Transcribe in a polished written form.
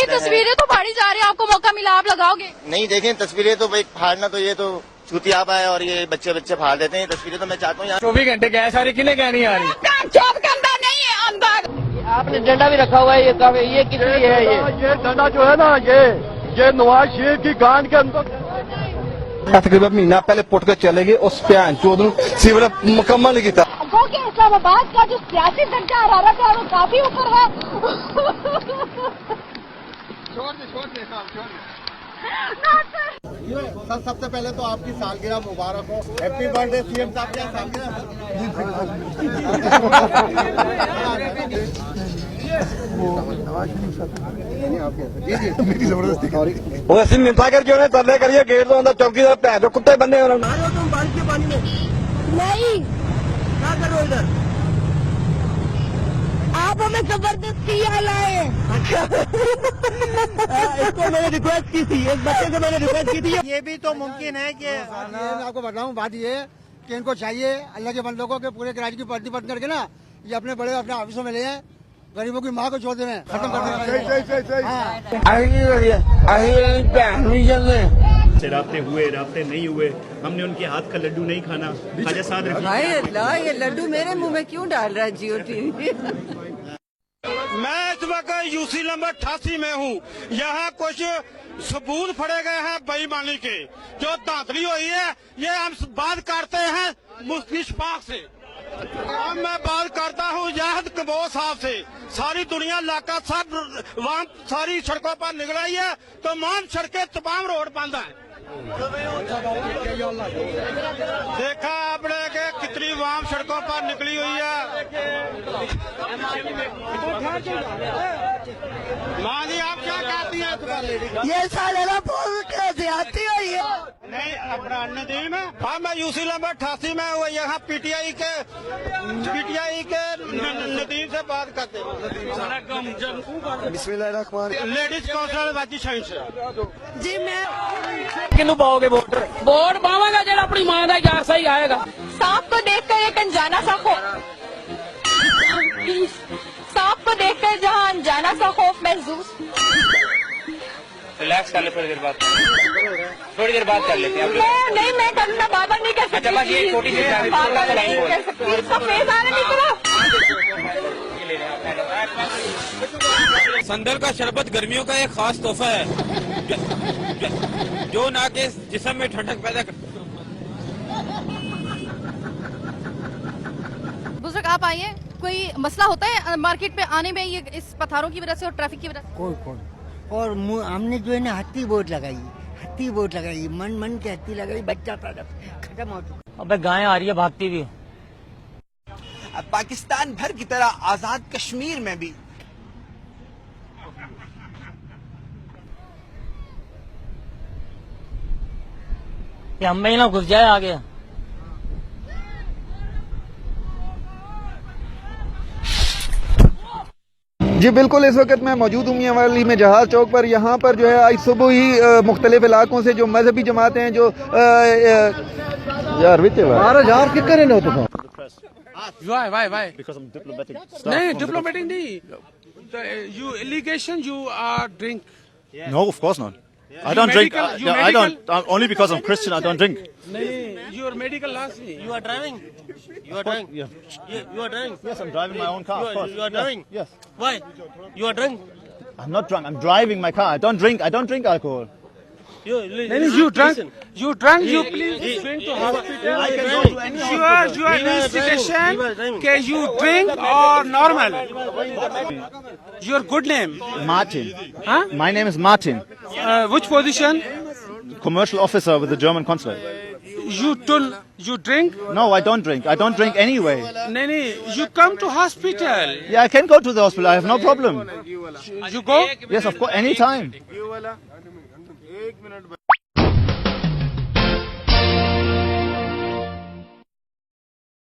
आपकी तस्वीरें तो फाड़ी जा रही है, आपको मौका मिला आप लगाओगे? नहीं, देखें तस्वीरें तो भाई फाड़ना तो ये तो छूतियापा है और ये बच्चे फाड़ देते हैं। तस्वीरें तो मैं चाहता हूँ यहाँ 24 घंटे गैस आ रही, किन्हें कहनी आ रही? जॉब के अंदर नहीं है अंदर। आपने डंडा भी रखा हुआ है, ये कितनी है? ये डंडा जो है ना, ये नवाज शरीफ की गांड के अंदर तकरीबन महीना पहले पुट के चले गए। उस प्यान चौधरी सिविल मुकम्मल नहीं किया। इस्लामाबाद का जो सियासी दर्जा हरारत है वो काफी ऊपर है। सर, सबसे पहले तो आपकी सालगिरह मुबारक हो। हैप्पी बर्थडे सीएम साहब। क्या सालगिरह? मेरी जबरदस्ती वैसे मिलता कर क्यों नहीं तरले करिए गेट तो अंदर चौकीदार पैर जो कुत्ते बंदे हो तुम बारिश के पानी में नहीं, क्या करो इधर? आप हमें जबरदस्ती यहाँ लाए। इसको मैंने रिक्वेस्ट की थी, एक बच्चे से मैंने रिक्वेस्ट की थी। ये भी तो मुमकिन है कि मैं आपको बताऊं, बात ये कि इनको चाहिए अल्लाह के बंदों को कि पूरे कराची की पर्दी बंद करके ना ये अपने बड़े अपने ऑफिसों में ले आए, गरीबों की माँ को छोड़ दे रहे हैं, खत्म कर से राब्ते हुए राब्ते नहीं हुए, हमने उनके हाथ का लड्डू नहीं खाना। ख्वाजा साद ये लड्डू मेरे मुंह में क्यों डाल रहा है जियो टीवी? मैं इस वक्त यूसी नंबर 88 में हूँ। यहाँ कुछ सबूत फड़े गए हैं बेईमानी के, जो धांधली हुई है। ये हम बात करते हैं मुश्ताक से, अब मैं बात करता हूँ याहिद कबोज साहब से। सारी दुनिया इलाका सब वहाँ सारी सड़कों पर निकल रही है, तमाम सड़कें तमाम रोड बंद है। देखा आपने कि कितनी वाम सड़कों पर निकली हुई है। माँ जी आप क्या कहती हैं? ये साले ना बहुत ज्यादती हुई है। नहीं अपना नदीम है। हाँ मैं यूसी नंबर 88 में वो यहाँ पीटीआई के नदीम से बात करते हैं। लेडीज काउंसिल वाची साइंस जी मैं किन्नू पाओगे वोट? वोट पावांगा जो अपनी मां का यार सही आएगा। सांप को देखकर एक अनजाना सा खौफ, सांप को देखकर जहाँ अनजाना सा खौफ महसूस। रिलैक्स कर ले, थोड़ी देर बाद कर लेते हैं। नहीं मैं करना बाबा नहीं कर सकती। अच्छा बस ये छोटी सी इसका फेस आने निकला। संदल का शरबत गर्मियों का एक खास तोहफा है जो ना के जिस्म में ठंडक पैदा कर। बुजुर्ग आप आइए, कोई मसला होता है मार्केट पे आने में ये इस पत्थरों की वजह से और ट्रैफिक की वजह से? कोई और हमने जो है ना हत्ती बोट लगाई, मन के हत्ती लगाई, बच्चा पैदा खत्म हो चुका। अबे गायें आ रही है भागती हुई। पाकिस्तान भर की तरह आजाद कश्मीर में भी हम में ही ना घुस जाए आगे। जी बिल्कुल, इस वक्त मैं मौजूद हूँ मियांवाली में जहाज चौक पर। यहाँ पर जो है आज सुबह ही मुख्तलिफ इलाकों से जो मजहबी जमातें हैं जो यार कितने नहीं होता Why? Because I'm diplomatic. नहीं डिप्लोमेटिक नहीं। You allegation you drink? No, of course not. I don't drink. I don't. Only because I'm Christian, I don't drink. You are medical last. You are driving. You are driving. Yeah. You are driving. Yes, I'm driving my own car. Of course. You are driving. Yes. Why? You are drunk. I'm not drunk. I'm driving my car. I don't drink. I don't drink alcohol. You drunk. You drunk. You please going to hospital. I can go to any hospital. You are investigation. Can you drink or normal? Your good name? Martin. Huh? My name is Martin. Which position? Commercial officer with the German consulate. You drink? No, I don't drink. I don't drink anyway. No. You come to hospital. Yeah, I can go to the hospital. I have no problem. You go? Yes, of course, anytime.